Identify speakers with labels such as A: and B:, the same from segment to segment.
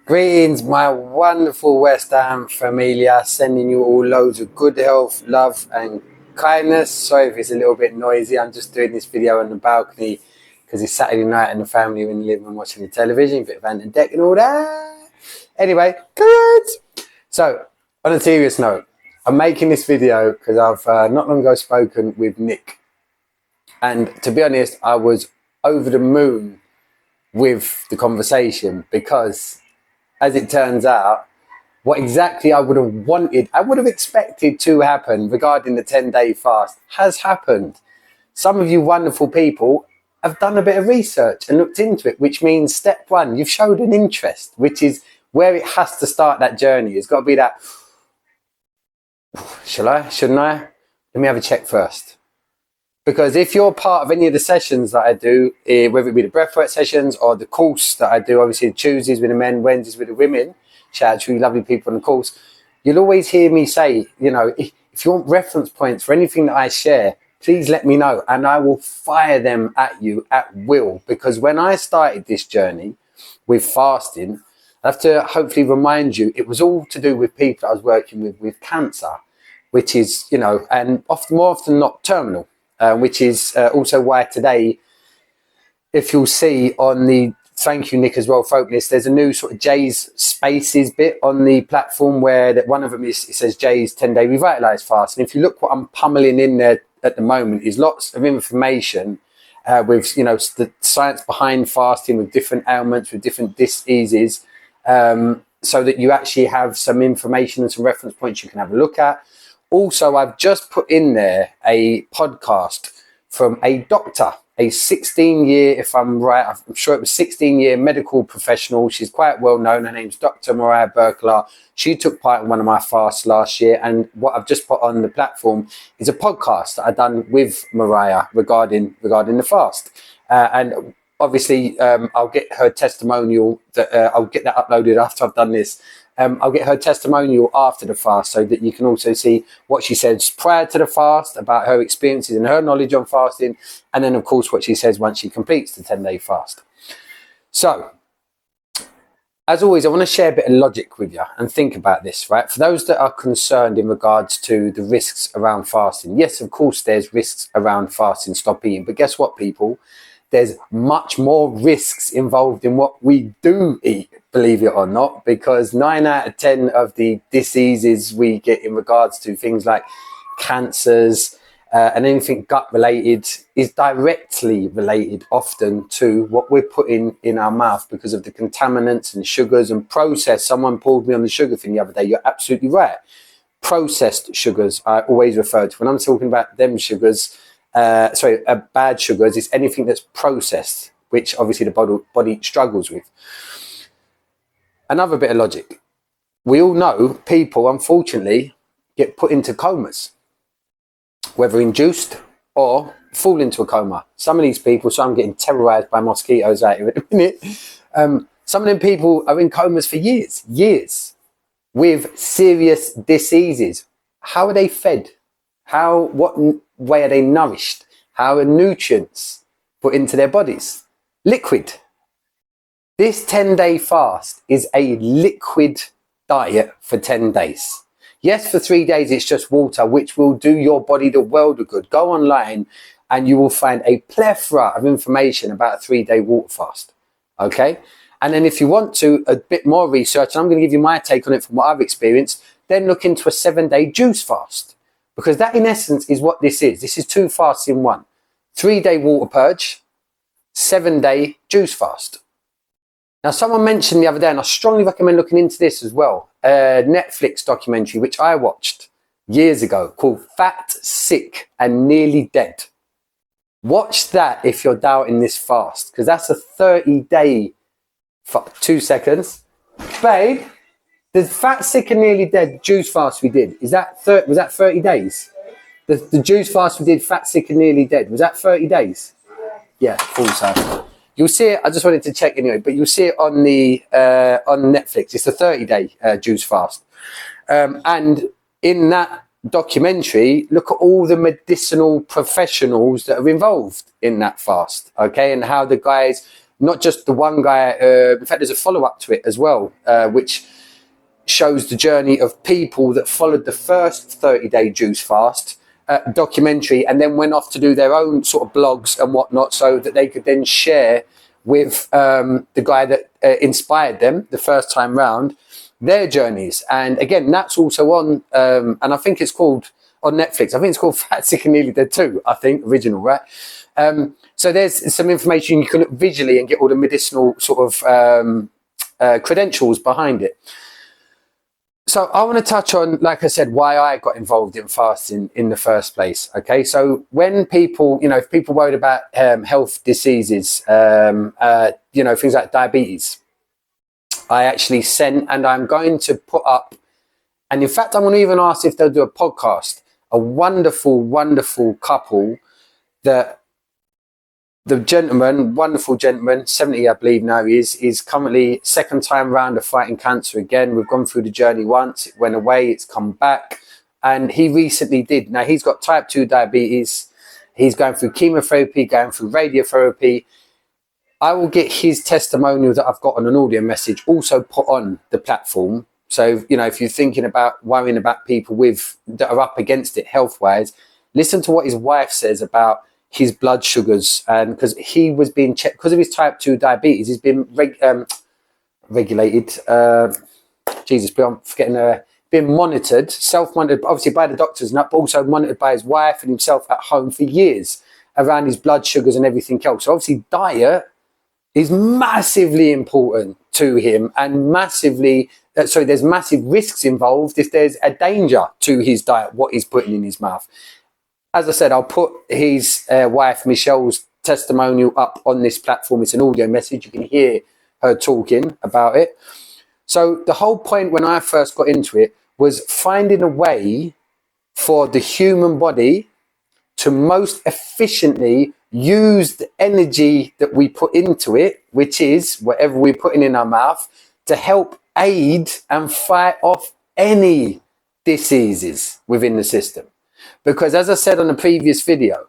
A: Greetings, my wonderful West Ham familia, sending you all loads of good health, love and kindness. Sorry if it's a little bit noisy, I'm just doing this video on the balcony because it's Saturday night and the family are in the living room watching the television, a bit of Van den Deck and all that. Anyway, good. So, on a serious note, I'm making this video because I've not long ago spoken with Nick. And to be honest, I was over the moon with the conversation because, as it turns out, what exactly I would have wanted, I would have expected to happen regarding the 10-day fast has happened. Some of you wonderful people have done a bit of research and looked into it, which means step one, you've showed an interest, which is where it has to start that journey. It's got to be that, shall I, shouldn't I? Let me have a check first. Because if you're part of any of the sessions that I do, whether it be the breathwork sessions or the course that I do, obviously Tuesdays with the men, Wednesdays with the women, shout out to you lovely people on the course, you'll always hear me say, you know, if you want reference points for anything that I share, please let me know and I will fire them at you at will. Because when I started this journey with fasting, I have to hopefully remind you, it was all to do with people I was working with cancer, which is, you know, and more often not terminal. Which is also why today, if you'll see on the, thank you Nick as well for opening this, there's a new sort of Jay's Spaces bit on the platform where that one of them is, it says Jay's 10-day revitalize fast. And if you look what I'm pummeling in there at the moment is lots of information with, you know, the science behind fasting, with different ailments, with different diseases, so that you actually have some information and some reference points you can have a look at. Also, I've just put in there a podcast from a doctor, a 16-year, if I'm right, I'm sure it was 16-year medical professional. She's quite well known. Her name's Dr. Mariah Berkler. She took part in one of my fasts last year. And what I've just put on the platform is a podcast that I've done with Mariah regarding the fast. And obviously, I'll get her testimonial. I'll get that uploaded after I've done this. I'll get her testimonial after the fast so that you can also see what she says prior to the fast about her experiences and her knowledge on fasting. And then, of course, what she says once she completes the 10-day fast. So, as always, I want to share a bit of logic with you and think about this, right? For those that are concerned in regards to the risks around fasting. Yes, of course, there's risks around fasting, stop eating. But guess what, people? There's much more risks involved in what we do eat, believe it or not, because 9 out of 10 of the diseases we get in regards to things like cancers and anything gut related is directly related often to what we're putting in our mouth because of the contaminants and sugars and processed. Someone pulled me on the sugar thing the other day. You're absolutely right. Processed sugars I always refer to when I'm talking about them sugars. Bad sugars is anything that's processed, which obviously the body struggles with. Another bit of logic. We all know people, unfortunately, get put into comas, whether induced or fall into a coma. Some of these people, so I'm getting terrorized by mosquitoes out here in a minute. Some of them people are in comas for years, with serious diseases. How are they fed? What way are they nourished? How are nutrients put into their bodies? Liquid. This 10-day fast is a liquid diet for 10 days. Yes, for 3 days it's just water, which will do your body the world of good. Go online and you will find a plethora of information about a 3-day water fast. Okay? And then if you want to, a bit more research, and I'm going to give you my take on it from what I've experienced, then look into a 7-day juice fast. Because that, in essence, is what this is. This is 2 fasts in one. 3-day water purge, 7-day juice fast. Now, someone mentioned the other day, and I strongly recommend looking into this as well, a Netflix documentary, which I watched years ago, called Fat, Sick and Nearly Dead. Watch that if you're doubting this fast, because that's a 30-day, 2 seconds. Babe, the Fat, Sick and Nearly Dead juice fast we did, was that 30 days? The juice fast we did, Fat, Sick and Nearly Dead, was that 30 days? Yeah, also. You'll see it, I just wanted to check anyway, but you'll see it on the on Netflix. It's a 30-day juice fast. And in that documentary, look at all the medicinal professionals that are involved in that fast, okay? And how the guys not just the one guy. In fact, there's a follow-up to it as well, which shows the journey of people that followed the first 30-day juice fast documentary and then went off to do their own sort of blogs and whatnot, so that they could then share with the guy that inspired them the first time round their journeys. And again, that's also on, and I think it's called on Netflix. I think it's called Fat, Sick and Nearly Dead 2, I think, original, right? So there's some information you can look visually and get all the medicinal sort of credentials behind it. So I want to touch on, like I said, why I got involved in fasting in the first place. Okay, so when people, you know, if people worried about health diseases, you know, things like diabetes, I actually sent, and I'm going to put up, and in fact, I'm going to even ask if they'll do a podcast, a wonderful, wonderful couple that the gentleman, wonderful gentleman, 70, I believe now he is currently second time round of fighting cancer again. We've gone through the journey once, it went away, it's come back. And he recently did. Now, he's got type 2 diabetes. He's going through chemotherapy, going through radiotherapy. I will get his testimonial that I've got on an audio message also put on the platform. So, you know, if you're thinking about worrying about people that are up against it health-wise, listen to what his wife says about his blood sugars, and because he was being checked because of his type 2 diabetes, he's been regulated. Jesus, I'm forgetting. Been monitored, self-monitored, obviously by the doctors, but also monitored by his wife and himself at home for years around his blood sugars and everything else. So obviously, diet is massively important to him, and massively. There's massive risks involved if there's a danger to his diet, what he's putting in his mouth. As I said, I'll put his wife, Michelle's testimonial up on this platform. It's an audio message. You can hear her talking about it. So the whole point when I first got into it was finding a way for the human body to most efficiently use the energy that we put into it, which is whatever we're putting in our mouth, to help aid and fight off any diseases within the system. Because as I said on the previous video,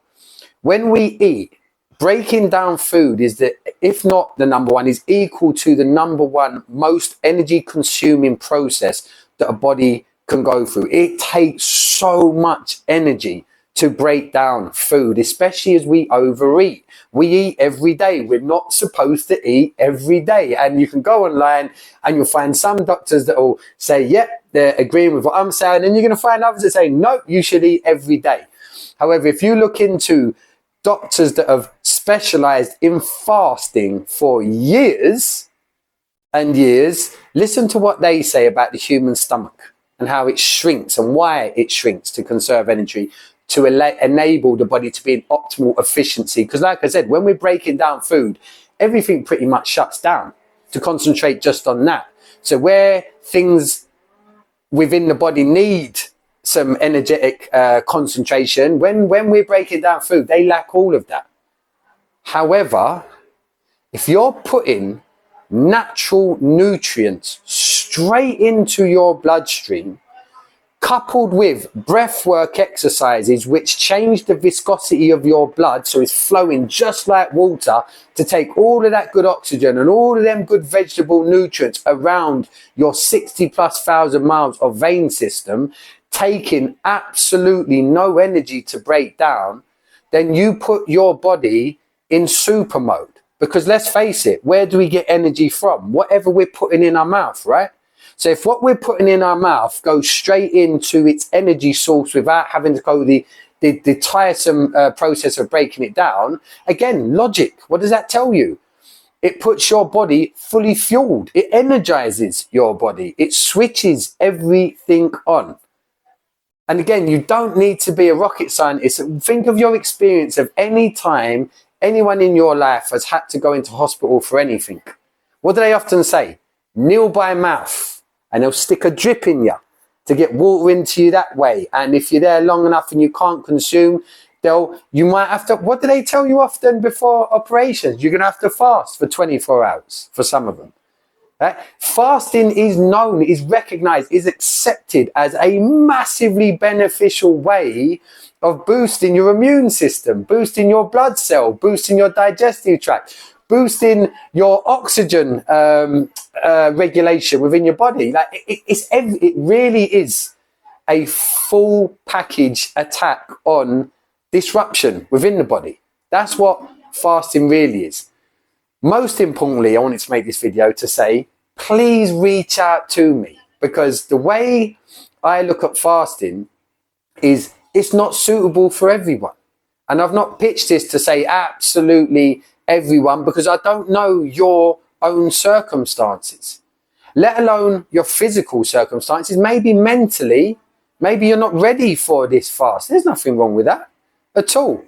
A: when we eat, breaking down food is the, if not the number one, is equal to the number one most energy consuming process that a body can go through. It takes so much energy to break down food, especially as we overeat. We eat every day. We're not supposed to eat every day. And you can go online and you'll find some doctors that will say, yep, they're agreeing with what I'm saying. And you're going to find others that say, no, you should eat every day. However, if you look into doctors that have specialized in fasting for years and years, listen to what they say about the human stomach and how it shrinks and why it shrinks to conserve energy, to enable the body to be in optimal efficiency. Because like I said, when we're breaking down food, everything pretty much shuts down to concentrate just on that. So where things within the body need some energetic concentration, when we're breaking down food, they lack all of that. However, if you're putting natural nutrients straight into your bloodstream, coupled with breathwork exercises which change the viscosity of your blood so it's flowing just like water to take all of that good oxygen and all of them good vegetable nutrients around your 60,000+ miles of vein system, taking absolutely no energy to break down, then you put your body in super mode. Because let's face it, where do we get energy from? Whatever we're putting in our mouth, right? So if what we're putting in our mouth goes straight into its energy source without having to go the tiresome process of breaking it down, again, logic, what does that tell you? It puts your body fully fueled. It energizes your body. It switches everything on. And again, you don't need to be a rocket scientist. Think of your experience of any time anyone in your life has had to go into hospital for anything. What do they often say? Kneel by mouth. And they'll stick a drip in you to get water into you that way. And if you're there long enough and you can't consume, you might have to, what do they tell you often before operations? You're going to have to fast for 24 hours for some of them. Right? Fasting is known, is recognized, is accepted as a massively beneficial way of boosting your immune system, boosting your blood cell, boosting your digestive tract, boosting your oxygen regulation within your body. Like it really is a full package attack on disruption within the body. That's what fasting really is. Most importantly, I wanted to make this video to say, please reach out to me, because the way I look at fasting is it's not suitable for everyone. And I've not pitched this to say absolutely everyone, because I don't know your own circumstances, let alone your physical circumstances. Maybe mentally, maybe you're not ready for this fast. There's nothing wrong with that at all.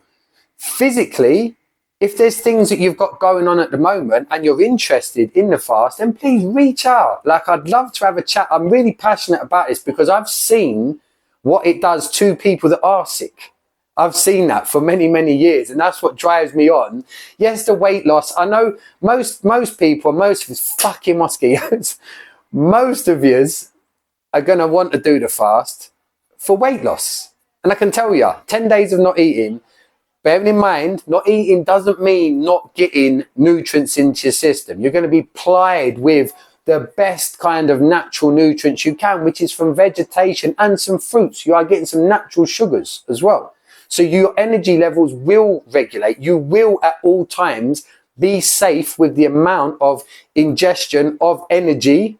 A: Physically, if there's things that you've got going on at the moment and you're interested in the fast, then please reach out. Like, I'd love to have a chat. I'm really passionate about this because I've seen what it does to people that are sick. I've seen that for many, many years, and that's what drives me on. Yes, the weight loss. I know most people, most of us fucking mosquitoes, most of yous are going to want to do the fast for weight loss. And I can tell you, 10 days of not eating, bearing in mind, not eating doesn't mean not getting nutrients into your system. You're going to be plied with the best kind of natural nutrients you can, which is from vegetation and some fruits. You are getting some natural sugars as well. So your energy levels will regulate. You will at all times be safe with the amount of ingestion of energy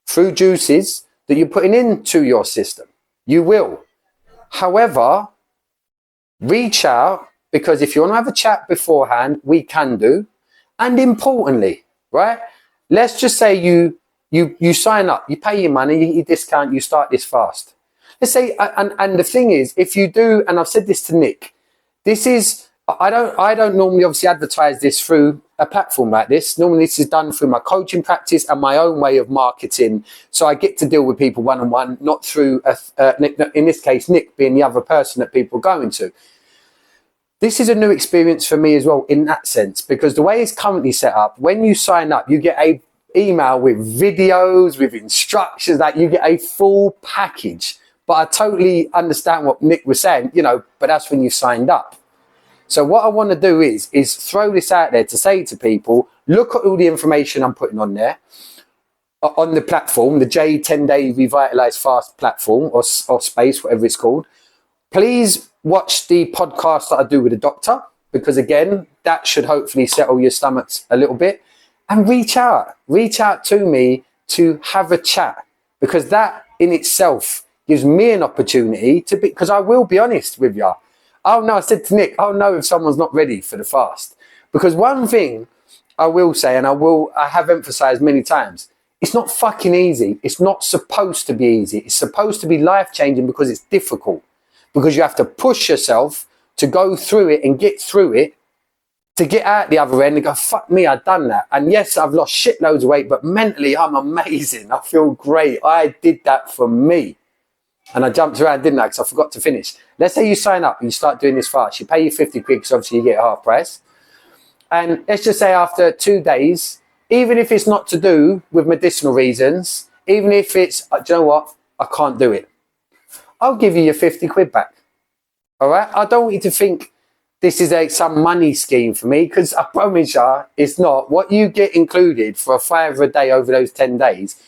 A: through juices that you're putting into your system. You will. However, reach out, because if you want to have a chat beforehand, we can do. And importantly, right, let's just say you sign up, you pay your money, you get your discount, you start this fast. Let's say, and the thing is, if you do, and I've said this to Nick, this is, I don't normally obviously advertise this through a platform like this. Normally this is done through my coaching practice and my own way of marketing. So I get to deal with people one-on-one, not through, in this case, Nick being the other person that people are going to. This is a new experience for me as well in that sense, because the way it's currently set up, when you sign up, you get a email with videos, with instructions, that you get a full package. But I totally understand what Nick was saying, you know, but that's when you signed up. So what I want to do is throw this out there to say to people, look at all the information I'm putting on there, on the platform, the J 10-Day Revitalize Fast platform or space, whatever it's called. Please watch the podcast that I do with a doctor, because again, that should hopefully settle your stomachs a little bit. And reach out to me to have a chat, because that in itself gives me an opportunity to be, because I will be honest with you. Oh no, I said to Nick, oh no, if someone's not ready for the fast. Because one thing I will say, and I have emphasized many times, it's not fucking easy. It's not supposed to be easy. It's supposed to be life-changing, because it's difficult. Because you have to push yourself to go through it and get through it, to get out the other end and go, fuck me, I've done that. And yes, I've lost shitloads of weight, but mentally I'm amazing. I feel great. I did that for me. And I jumped around, didn't I? Because I forgot to finish. Let's say you sign up and you start doing this fast. You pay your 50 quid, because obviously you get half price. And let's just say after 2 days, even if it's not to do with medicinal reasons, even if it's, do you know what? I can't do it. I'll give you your 50 quid back. All right? I don't want you to think this is some money scheme for me, because I promise you it's not. What you get included for a $5 a day over those 10 days,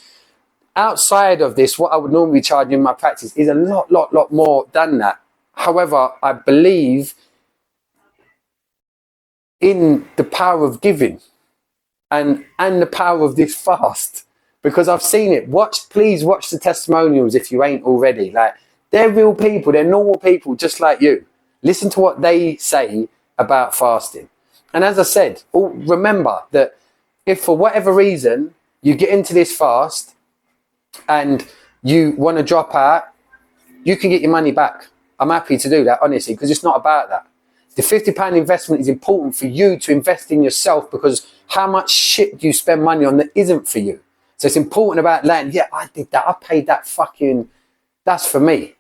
A: outside of this, what I would normally charge in my practice is a lot more than that. However, I believe in the power of giving and the power of this fast, because I've seen it. Please watch the testimonials if you ain't already. Like, they're real people, they're normal people just like you. Listen to what they say about fasting. And as I said, remember that if for whatever reason you get into this fast and you want to drop out, you can get your money back. I'm happy to do that, honestly, because it's not about that. The £50 investment is important for you to invest in yourself, because how much shit do you spend money on that isn't for you? So it's important about letting, yeah, I did that. I paid that that's for me.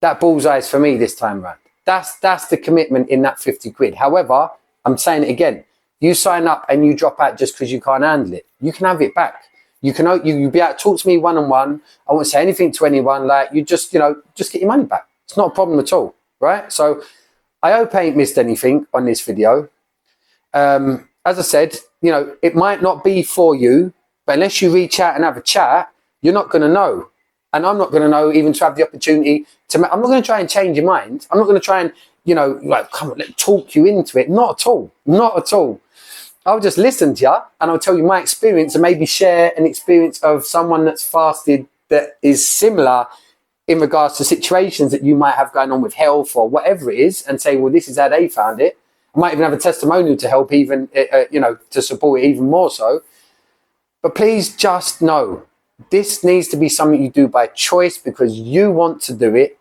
A: That bullseye's for me this time round. That's the commitment in that 50 quid. However, I'm saying it again, you sign up and you drop out just because you can't handle it. You can have it back. You'll be able to talk to me one-on-one. I won't say anything to anyone. Like, you just get your money back. It's not a problem at all, right? So I hope I ain't missed anything on this video. as I said, you know, it might not be for you, but unless you reach out and have a chat, you're not going to know. And I'm not going to know even to have the opportunity to, I'm not going to try and change your mind. I'm not going to try and, you know, like, come on, talk you into it. Not at all. Not at all. I'll just listen to you and I'll tell you my experience and maybe share an experience of someone that's fasted that is similar in regards to situations that you might have going on with health or whatever it is, and say, well, this is how they found it. I might even have a testimonial to help even, you know, to support it even more so. But please just know, this needs to be something you do by choice because you want to do it.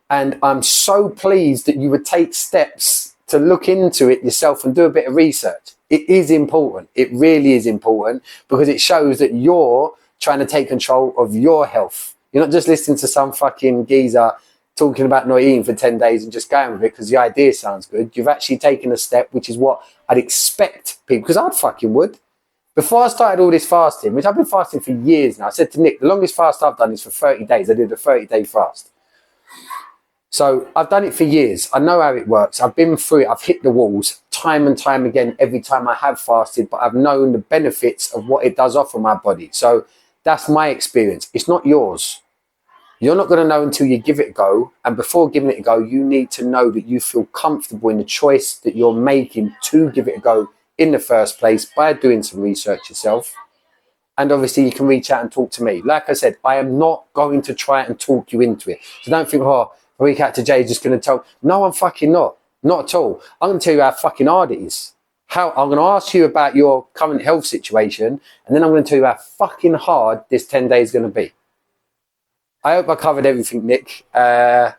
A: And I'm so pleased that you would take steps to look into it yourself and do a bit of research. It is important. It really is important because it shows that you're trying to take control of your health. You're not just listening to some fucking geezer talking about not eating for 10 days and just going with it because the idea sounds good. You've actually taken a step, which is what I'd expect people, because I'd fucking would. Before I started all this fasting, which I've been fasting for years now, I said to Nick, the longest fast I've done is for 30 days. I did a 30-day fast. So I've done it for years. I know how it works. I've been through it. I've hit the walls time and time again every time I have fasted, but I've known the benefits of what it does offer my body. So that's my experience. It's not yours. You're not going to know until you give it a go. And before giving it a go, you need to know that you feel comfortable in the choice that you're making to give it a go in the first place by doing some research yourself. And obviously you can reach out and talk to me. Like I said, I am not going to try and talk you into it. So don't think, oh, I reach out to Jay, just going to tell. No, I'm fucking not. Not at all. I'm going to tell you how fucking hard it is. How I'm going to ask you about your current health situation. And then I'm going to tell you how fucking hard this 10 days is going to be. I hope I covered everything, Nick. Come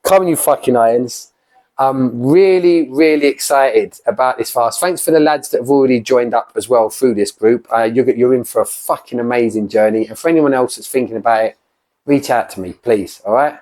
A: on, you fucking irons. I'm really, really excited about this fast. Thanks for the lads that have already joined up as well through this group. You're in for a fucking amazing journey. And for anyone else that's thinking about it, reach out to me, please. All right?